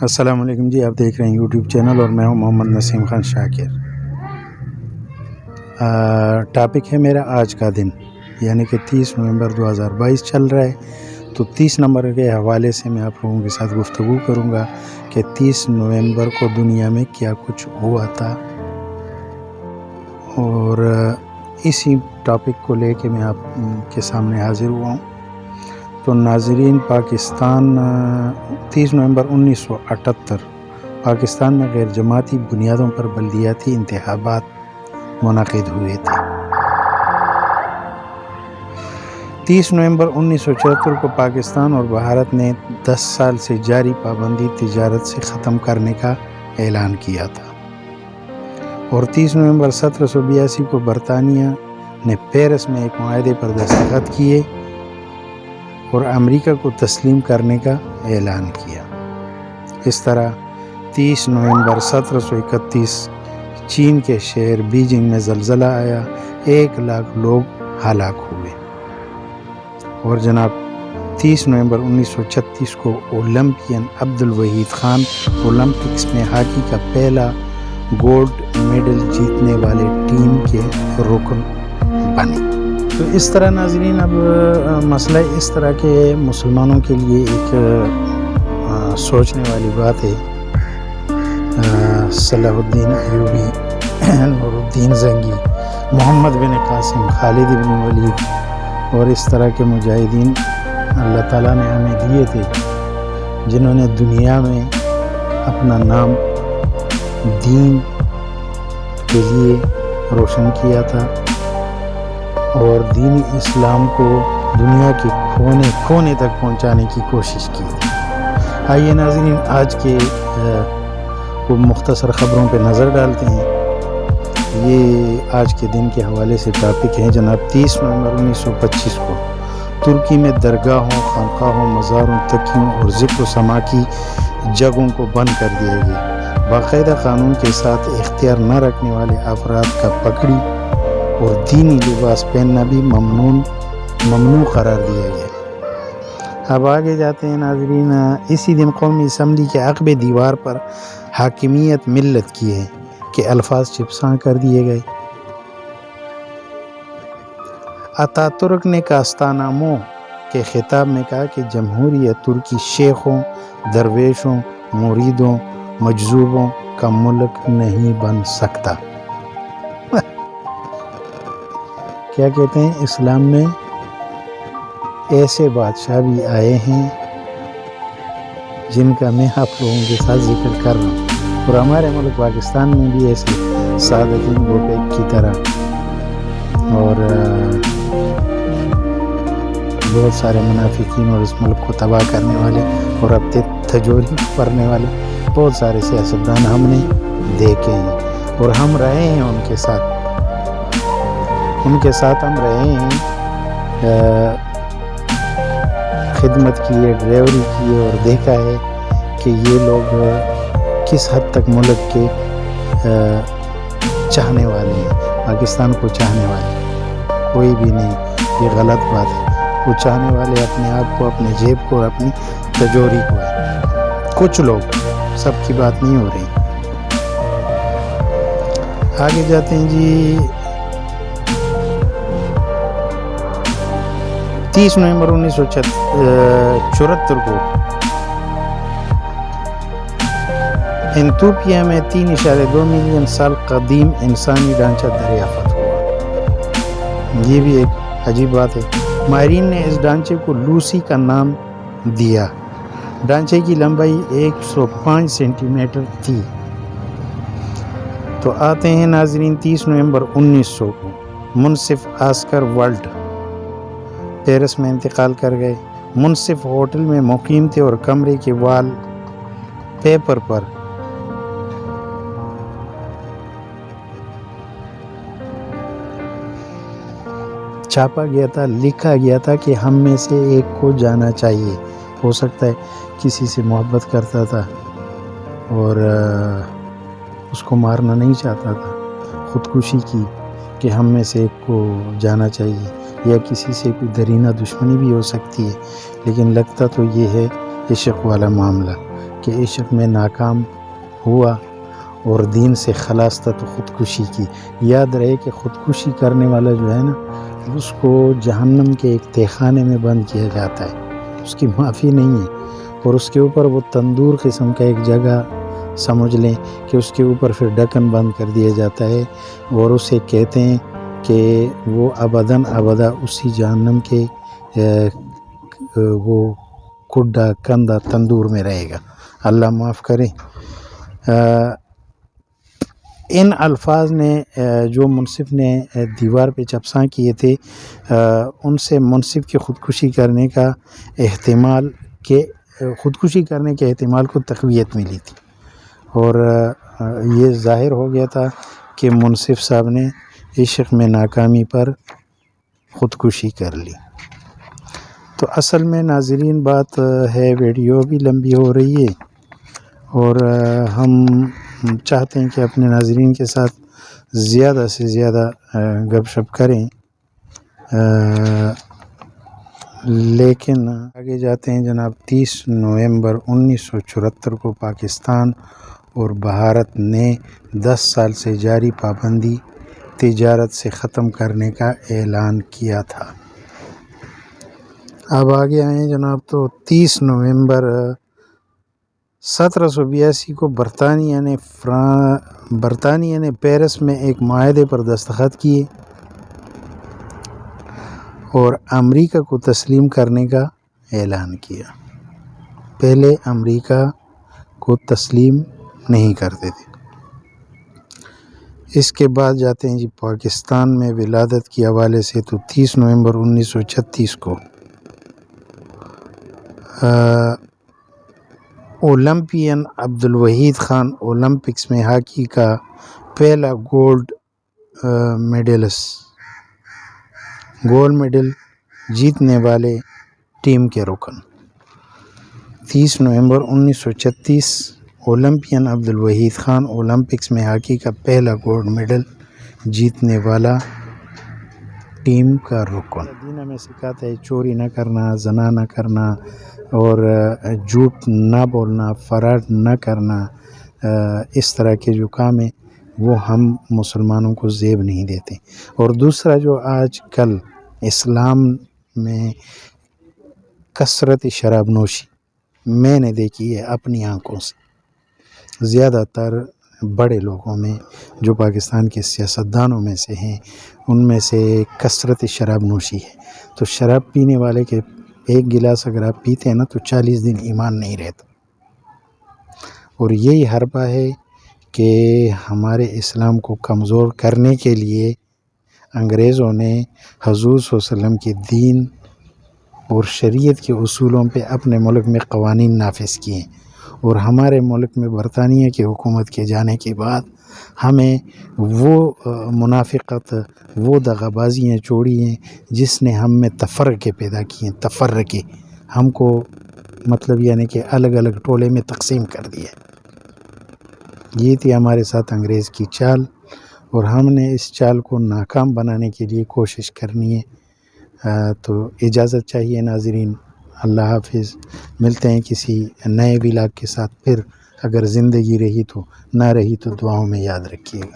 السلام علیکم جی، آپ دیکھ رہے ہیں یوٹیوب چینل اور میں ہوں محمد نسیم خان شاکر۔ ٹاپک ہے میرا آج کا دن، یعنی کہ 30 نومبر 2022 چل رہا ہے، تو 30 نومبر کے حوالے سے میں آپ لوگوں کے ساتھ گفتگو کروں گا کہ 30 نومبر کو دنیا میں کیا کچھ ہوا تھا، اور اسی ٹاپک کو لے کے میں آپ کے سامنے حاضر ہوا ہوں۔ تو ناظرین، پاکستان 30 نومبر 1978 پاکستان میں غیر جماعتی بنیادوں پر بلدیاتی انتخابات منعقد ہوئے تھے۔ 30 نومبر 1974 کو پاکستان اور بھارت نے 10 سال سے جاری پابندی تجارت سے ختم کرنے کا اعلان کیا تھا، اور 30 نومبر 1782 کو برطانیہ نے پیرس میں ایک معاہدے پر دستخط کیے اور امریکہ کو تسلیم کرنے کا اعلان کیا۔ اس طرح 30 نومبر 1731 چین کے شہر بیجنگ میں زلزلہ آیا، 1 لاکھ لوگ ہلاک ہوئے۔ اور جناب 30 نومبر 1936 کو اولمپئن عبدالوحید خان اولمپکس میں ہاکی کا پہلا گولڈ میڈل جیتنے والے ٹیم کے رکن بنے۔ تو اس طرح ناظرین، اب مسئلہ اس طرح کے مسلمانوں کے لیے ایک سوچنے والی بات ہے۔ صلاح الدین ایوبی، نور الدین زنگی، محمد بن قاسم، خالد بن ولید اور اس طرح کے مجاہدین اللہ تعالیٰ نے ہمیں دیے تھے، جنہوں نے دنیا میں اپنا نام دین کے لیے روشن کیا تھا اور دین اسلام کو دنیا کے کونے کونے تک پہنچانے کی کوشش کی تھی۔ آئیے ناظرین، آج کے وہ مختصر خبروں پہ نظر ڈالتے ہیں۔ یہ آج کے دن کے حوالے سے ٹاپک ہے جناب 30 نومبر 1925 کو ترکی میں درگاہوں، خانقاہوں، مزاروں، تکیوں اور ذکر و سماع کی جگہوں کو بند کر دیا گیا۔ باقاعدہ قانون کے ساتھ اختیار نہ رکھنے والے افراد کا پگڑی اور دینی لباس پہننا بھی ممنوع قرار دیا گیا۔ اب آگے جاتے ہیں ناظرین۔ اسی دن قومی اسمبلی کے عقب دیوار پر حاکمیت ملت کی ہے کہ الفاظ چپساں کر دیے گئے۔ اتاتورک نے کاستانامو کے خطاب میں کہا کہ جمہوریت ترکی شیخوں، درویشوں، مریدوں، مجذوبوں کا ملک نہیں بن سکتا۔ کیا کہتے ہیں، اسلام میں ایسے بادشاہ بھی آئے ہیں جن کا میں آپ لوگوں کے ساتھ ذکر کر رہا ہوں، اور ہمارے ملک پاکستان میں بھی ایسے سعادتین گوپیک کی طرح اور بہت سارے منافقین اور اس ملک کو تباہ کرنے والے اور اب تھجوری کرنے والے بہت سارے سیاستدان ہم نے دیکھے ہیں، اور ہم رہے ہیں ان کے ساتھ ہم رہے ہیں، خدمت کی ہے، ڈرائیوری کی ہے، اور دیکھا ہے کہ یہ لوگ کس حد تک ملک کے چاہنے والے ہیں، پاکستان کو چاہنے والے کوئی بھی نہیں، یہ غلط بات ہے۔ وہ چاہنے والے اپنے آپ کو، اپنے جیب کو اور اپنی تجوری کو ہے، کچھ لوگ، سب کی بات نہیں ہو رہی۔ آگے جاتے ہیں جی۔ 30 نومبر 1974 کو ایتھوپیا میں 3.2 ملین سال قدیم انسانی ڈھانچہ دریافت ہوا۔ یہ بھی ایک عجیب بات ہے۔ ماہرین نے اس ڈھانچے کو لوسی کا نام دیا۔ ڈھانچے کی لمبائی 105 سینٹی میٹر تھی۔ تو آتے ہیں ناظرین 30 نومبر 1900 کو منصف آسکر والڈ پیرس میں انتقال کر گئے۔ منصف ہوٹل میں مقیم تھے اور کمرے کے وال پیپر پر چھاپا گیا تھا، لکھا گیا تھا کہ ہم میں سے ایک کو جانا چاہیے۔ ہو سکتا ہے کسی سے محبت کرتا تھا اور اس کو مارنا نہیں چاہتا تھا، خودکشی کی کہ ہم میں سے ایک کو جانا چاہیے، یا کسی سے کوئی درینہ دشمنی بھی ہو سکتی ہے، لیکن لگتا تو یہ ہے عشق والا معاملہ کہ عشق میں ناکام ہوا اور دین سے خلاص تھا تو خودکشی کی۔ یاد رہے کہ خودکشی کرنے والا جو ہے نا اس کو جہنم کے ایک تہہ خانے میں بند کیا جاتا ہے، اس کی معافی نہیں ہے، اور اس کے اوپر وہ تندور قسم کا ایک جگہ سمجھ لیں کہ اس کے اوپر پھر ڈھکن بند کر دیا جاتا ہے، اور اسے کہتے ہیں کہ وہ ابداً ابدا اسی جہنم کے وہ کڈا کندہ تندور میں رہے گا۔ اللہ معاف کرے۔ ان الفاظ نے جو منصف نے دیوار پہ چپساں کیے تھے ان سے منصف کے خودکشی کرنے کا احتمال خودکشی کرنے کے احتمال کو تقویت ملی تھی، اور یہ ظاہر ہو گیا تھا کہ منصف صاحب نے عشق میں ناکامی پر خودکشی کر لی۔ تو اصل میں ناظرین بات ہے، ویڈیو بھی لمبی ہو رہی ہے اور ہم چاہتے ہیں کہ اپنے ناظرین کے ساتھ زیادہ سے زیادہ گپ شپ کریں، لیکن آگے جاتے ہیں جناب۔ 30 نومبر 1974 کو پاکستان اور بھارت نے 10 سال سے جاری پابندی تجارت سے ختم کرنے کا اعلان کیا تھا۔ اب آگے آئیں جناب، تو 30 نومبر 1782 کو برطانیہ نے پیرس میں ایک معاہدے پر دستخط کیے اور امریکہ کو تسلیم کرنے کا اعلان کیا۔ پہلے امریکہ کو تسلیم نہیں کرتے تھے۔ اس کے بعد جاتے ہیں جی پاکستان میں ولادت کے حوالے سے، تو 30 نومبر 1936 کو اولمپئن عبدالوحید خان اولمپکس میں ہاکی کا پہلا گولڈ میڈل جیتنے والے ٹیم کے رکن۔ 30 نومبر 1936 اولمپئن عبدالوحید خان اولمپکس میں ہاکی کا پہلا گولڈ میڈل جیتنے والا ٹیم کا رکن۔ دینہ میں سکھاتا ہے چوری نہ کرنا، زنا نہ کرنا، اور جھوٹ نہ بولنا، فراڈ نہ کرنا، اس طرح کے جو کام ہیں وہ ہم مسلمانوں کو زیب نہیں دیتے۔ اور دوسرا جو آج کل اسلام میں کثرت شراب نوشی میں نے دیکھی ہے اپنی آنکھوں سے، زیادہ تر بڑے لوگوں میں جو پاکستان کے سیاستدانوں میں سے ہیں ان میں سے کثرت شراب نوشی ہے۔ تو شراب پینے والے کے ایک گلاس اگر آپ پیتے ہیں نا تو 40 دن ایمان نہیں رہتا، اور یہی حربہ ہے کہ ہمارے اسلام کو کمزور کرنے کے لیے انگریزوں نے حضور صلی اللہ علیہ وسلم کے دین اور شریعت کے اصولوں پہ اپنے ملک میں قوانین نافذ کیے، اور ہمارے ملک میں برطانیہ کی حکومت کے جانے کے بعد ہمیں وہ منافقت، وہ دغا بازیاں چھوڑی ہیں جس نے ہم میں تفرقے پیدا کیے، تفرقے ہم کو مطلب یعنی کہ الگ الگ ٹولے میں تقسیم کر دیا۔ یہ تھی ہمارے ساتھ انگریز کی چال، اور ہم نے اس چال کو ناکام بنانے کے لیے کوشش کرنی ہے۔ تو اجازت چاہیے ناظرین، اللہ حافظ۔ ملتے ہیں کسی نئے ولاگ کے ساتھ، پھر اگر زندگی رہی تو، نہ رہی تو دعاؤں میں یاد رکھیے گا۔